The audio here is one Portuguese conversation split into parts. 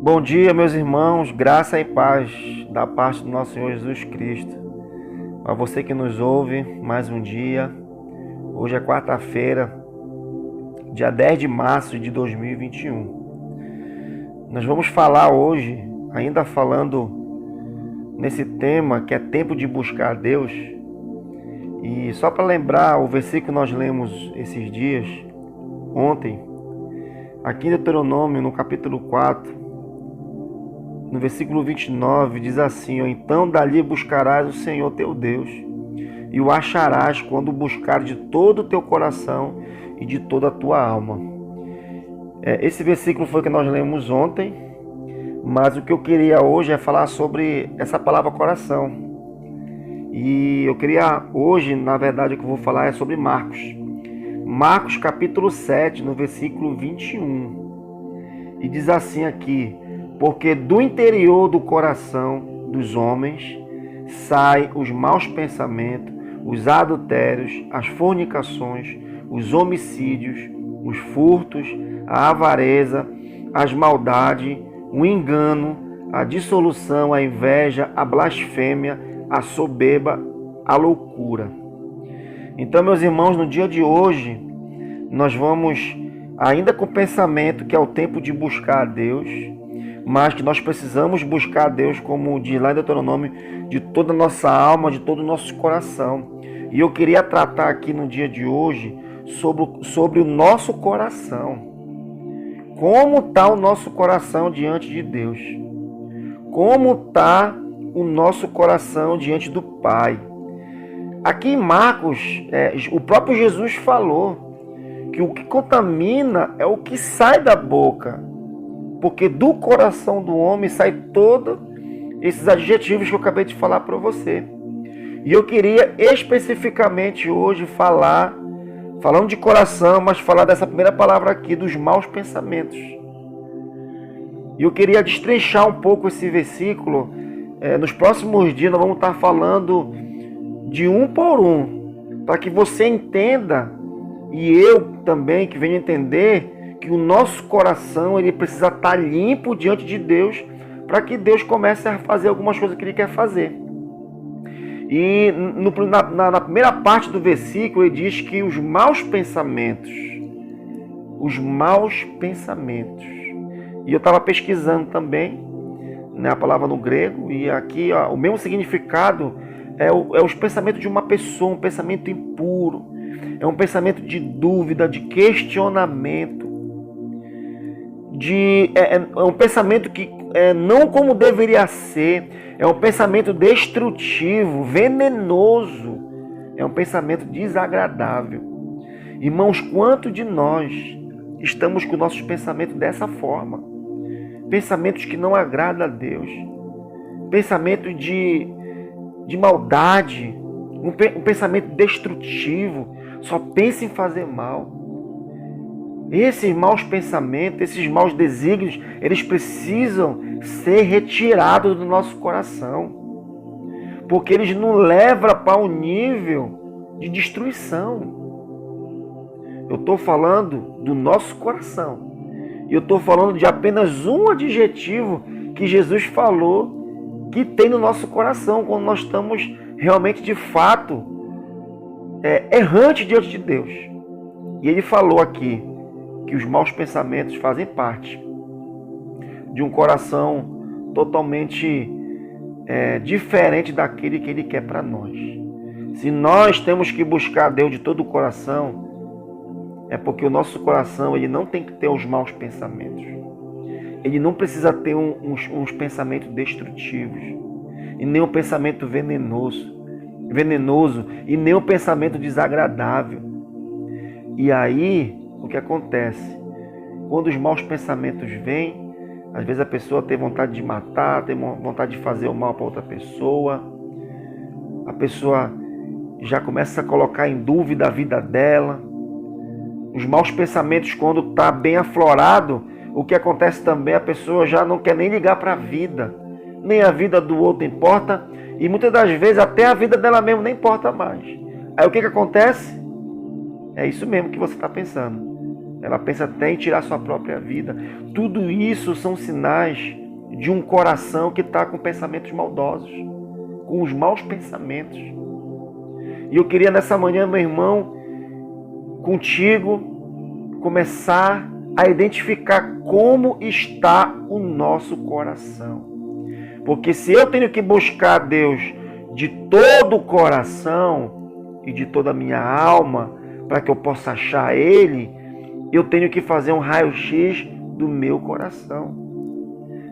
Bom dia, meus irmãos, graça e paz da parte do nosso Senhor Jesus Cristo. A você que nos ouve, mais um dia. Hoje é quarta-feira, dia 10 de março de 2021. Nós vamos falar hoje, ainda falando nesse tema que é tempo de buscar a Deus. E só para lembrar, o versículo que nós lemos esses dias, ontem, aqui em Deuteronômio, no capítulo 4, no versículo 29, diz assim: então dali buscarás o Senhor teu Deus, e o acharás quando o buscares de todo o teu coração e de toda a tua alma. Esse versículo foi o que nós lemos ontem, mas o que eu queria hoje é falar sobre essa palavra coração. E eu queria hoje, na verdade, o que eu vou falar é sobre Marcos. Marcos capítulo 7, no versículo 21. E diz assim aqui: porque do interior do coração dos homens saem os maus pensamentos, os adultérios, as fornicações, os homicídios, os furtos, a avareza, as maldades, o engano, a dissolução, a inveja, a blasfêmia, a soberba, a loucura. Então, meus irmãos, no dia de hoje, nós vamos ainda com o pensamento que é o tempo de buscar a Deus, mas que nós precisamos buscar a Deus, como diz lá em Deuteronômio, de toda a nossa alma, de todo o nosso coração. E eu queria tratar aqui no dia de hoje sobre o nosso coração. Como está o nosso coração diante de Deus? Como está o nosso coração diante do Pai? Aqui em Marcos, o próprio Jesus falou que o que contamina é o que sai da boca. Porque do coração do homem sai todos esses adjetivos que eu acabei de falar para você. E eu queria especificamente hoje falando de coração, mas falar dessa primeira palavra aqui, dos maus pensamentos. E eu queria destrinchar um pouco esse versículo. Nos próximos dias nós vamos estar falando de um por um, para que você entenda, e eu também que venho entender, que o nosso coração ele precisa estar limpo diante de Deus, para que Deus comece a fazer algumas coisas que Ele quer fazer. E na primeira parte do versículo ele diz que os maus pensamentos, e eu estava pesquisando também, né, a palavra no grego, e aqui o mesmo significado é os pensamentos de uma pessoa, um pensamento impuro, é um pensamento de dúvida, de questionamento, é um pensamento que não como deveria ser, é um pensamento destrutivo, venenoso, é um pensamento desagradável. Irmãos, quanto de nós estamos com nossos pensamentos dessa forma? Pensamentos que não agradam a Deus, pensamentos de maldade, um pensamento destrutivo, só pensa em fazer mal. Esses maus pensamentos, esses maus desígnios, eles precisam ser retirados do nosso coração, porque eles nos levam para um nível de destruição. Eu estou falando do nosso coração, e eu estou falando de apenas um adjetivo que Jesus falou que tem no nosso coração, quando nós estamos realmente, de fato, errantes diante de Deus. E ele falou aqui que os maus pensamentos fazem parte de um coração totalmente diferente daquele que Ele quer para nós. Se nós temos que buscar Deus de todo o coração, é porque o nosso coração ele não tem que ter os maus pensamentos. Ele não precisa ter uns pensamentos destrutivos, e nem um pensamento venenoso, e nem um pensamento desagradável. E aí, o que acontece? Quando os maus pensamentos vêm, às vezes a pessoa tem vontade de matar, tem vontade de fazer o mal para outra pessoa. A pessoa já começa a colocar em dúvida a vida dela. Os maus pensamentos, quando está bem aflorado, o que acontece também, a pessoa já não quer nem ligar para a vida. Nem a vida do outro importa, e muitas das vezes até a vida dela mesma nem importa mais. Aí o que acontece? É isso mesmo que você está pensando. ela pensa até em tirar sua própria vida. Tudo isso são sinais de um coração que está com pensamentos maldosos, com os maus pensamentos. E eu queria nessa manhã, meu irmão, contigo, começar a identificar como está o nosso coração. Porque se eu tenho que buscar Deus de todo o coração e de toda a minha alma, para que eu possa achar Ele, eu tenho que fazer um raio-x do meu coração.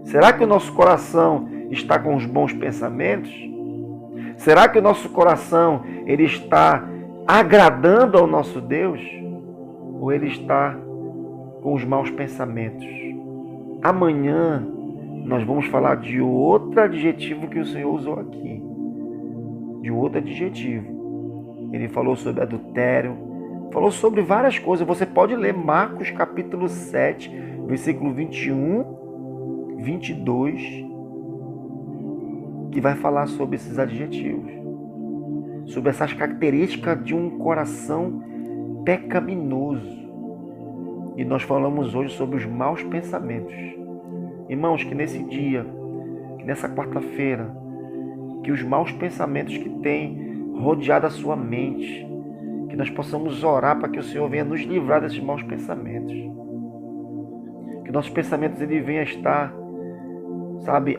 Será que o nosso coração está com os bons pensamentos? Será que o nosso coração ele está agradando ao nosso Deus? Ou ele está com os maus pensamentos? Amanhã nós vamos falar de outro adjetivo que o Senhor usou aqui. De outro adjetivo. Ele falou sobre adultério, falou sobre várias coisas. Você pode ler Marcos capítulo 7, versículo 21, 22, que vai falar sobre esses adjetivos. Sobre essas características de um coração pecaminoso. E nós falamos hoje sobre os maus pensamentos. Irmãos, que nesse dia, que nessa quarta-feira, que os maus pensamentos que têm rodeado a sua mente, que nós possamos orar para que o Senhor venha nos livrar desses maus pensamentos. Que nossos pensamentos ele venha estar,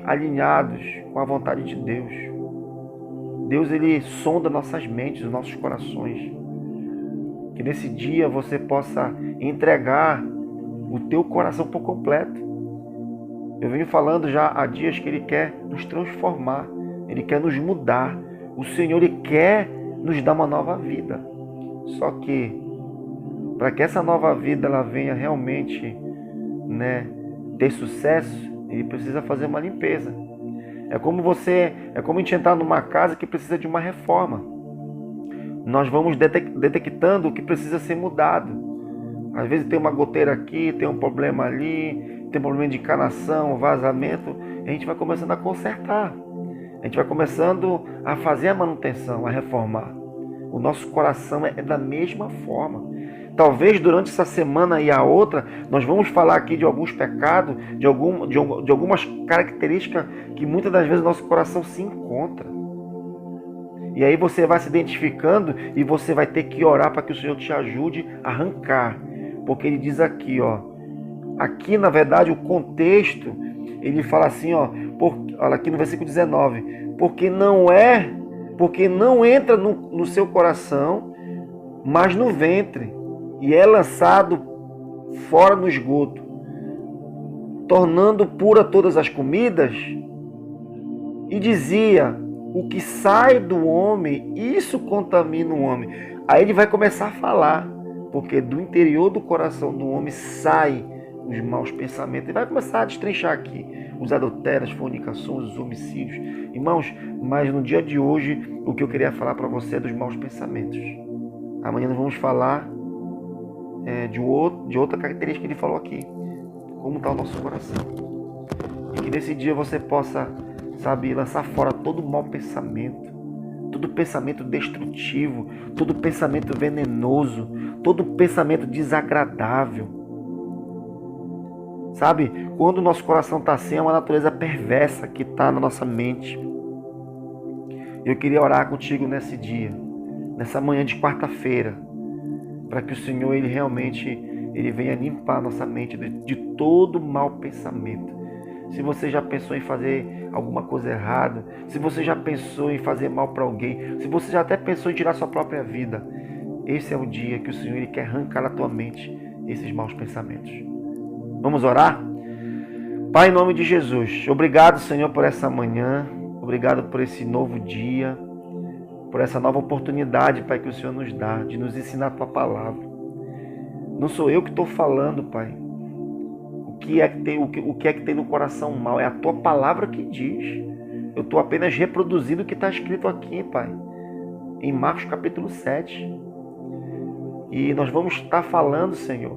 alinhados com a vontade de Deus. Deus, ele sonda nossas mentes, os nossos corações. Que nesse dia você possa entregar o teu coração por completo. Eu venho falando já há dias que Ele quer nos transformar, Ele quer nos mudar. O Senhor Ele quer nos dar uma nova vida. Só que, para que essa nova vida ela venha realmente ter sucesso, Ele precisa fazer uma limpeza. É como a gente entrar numa casa que precisa de uma reforma. Nós vamos detectando o que precisa ser mudado. Às vezes tem uma goteira aqui, tem um problema ali, tem um problema de encanação, vazamento. A gente vai começando a consertar. A gente vai começando a fazer a manutenção, a reformar. O nosso coração é da mesma forma. Talvez durante essa semana e a outra, nós vamos falar aqui de alguns pecados, de algumas características que muitas das vezes o nosso coração se encontra. E aí você vai se identificando e você vai ter que orar para que o Senhor te ajude a arrancar. Porque ele diz aqui, aqui na verdade o contexto, ele fala assim, olha aqui no versículo 19, porque não entra no seu coração, mas no ventre, e é lançado fora no esgoto, tornando pura todas as comidas, e dizia, o que sai do homem, isso contamina o homem. Aí ele vai começar a falar, porque do interior do coração do homem sai os maus pensamentos. Ele vai começar a destrinchar aqui os adultérios, as fornicações, os homicídios. Irmãos, mas no dia de hoje, o que eu queria falar para você é dos maus pensamentos. Amanhã nós vamos falar de outra característica que ele falou aqui. Como está o nosso coração. E que nesse dia você possa, lançar fora todo mau pensamento. Todo pensamento destrutivo. Todo pensamento venenoso. Todo pensamento desagradável. Quando o nosso coração está assim, é uma natureza perversa que está na nossa mente. Eu queria orar contigo nesse dia, nessa manhã de quarta-feira, para que o Senhor ele realmente venha limpar a nossa mente de todo mau pensamento. Se você já pensou em fazer alguma coisa errada, se você já pensou em fazer mal para alguém, se você já até pensou em tirar sua própria vida, esse é o dia que o Senhor ele quer arrancar da tua mente esses maus pensamentos. Vamos orar? Pai, em nome de Jesus, obrigado, Senhor, por essa manhã, obrigado por esse novo dia, por essa nova oportunidade, Pai, que o Senhor nos dá de nos ensinar a Tua Palavra. Não sou eu que estou falando, Pai, o que é que tem no coração mal, é a Tua Palavra que diz. Eu estou apenas reproduzindo o que está escrito aqui, Pai, em Marcos capítulo 7. E nós vamos estar falando, Senhor,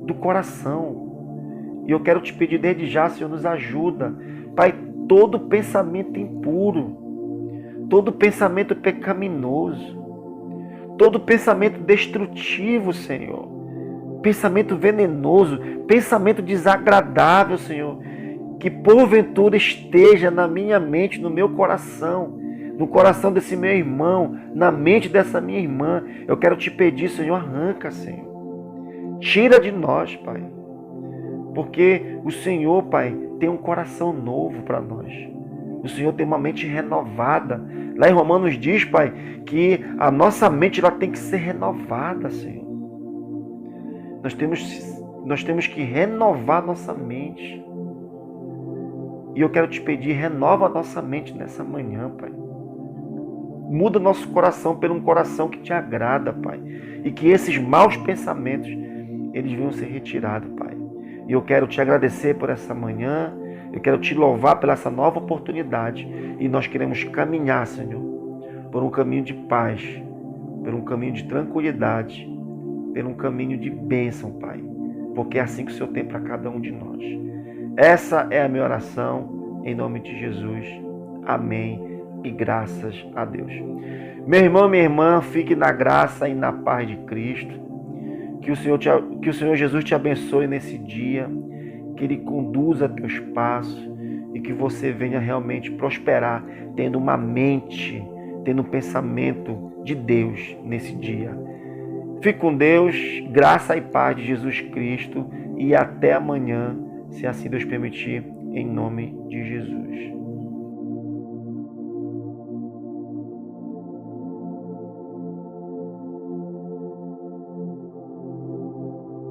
do coração. E eu quero te pedir desde já, Senhor, nos ajuda. Pai, todo pensamento impuro, todo pensamento pecaminoso, todo pensamento destrutivo, Senhor, pensamento venenoso, pensamento desagradável, Senhor, que porventura esteja na minha mente, no meu coração, no coração desse meu irmão, na mente dessa minha irmã. Eu quero te pedir, Senhor, arranca, Senhor. Tira de nós, Pai. Porque o Senhor, Pai, tem um coração novo para nós. O Senhor tem uma mente renovada. Lá em Romanos diz, Pai, que a nossa mente ela tem que ser renovada, Senhor. Nós temos que renovar nossa mente. E eu quero te pedir, renova a nossa mente nessa manhã, Pai. Muda nosso coração por um coração que te agrada, Pai. E que esses maus pensamentos, eles venham ser retirados, Pai. E eu quero te agradecer por essa manhã. Eu quero te louvar pela essa nova oportunidade. E nós queremos caminhar, Senhor, por um caminho de paz, por um caminho de tranquilidade, por um caminho de bênção, Pai. Porque é assim que o Senhor tem para cada um de nós. Essa é a minha oração, em nome de Jesus. Amém. E graças a Deus. Meu irmão, minha irmã, fique na graça e na paz de Cristo. Que o Senhor Jesus te abençoe nesse dia. Que Ele conduza teus passos. E que você venha realmente prosperar, tendo uma mente, tendo um pensamento de Deus nesse dia. Fique com Deus, graça e paz de Jesus Cristo. E até amanhã, se assim Deus permitir, em nome de Jesus.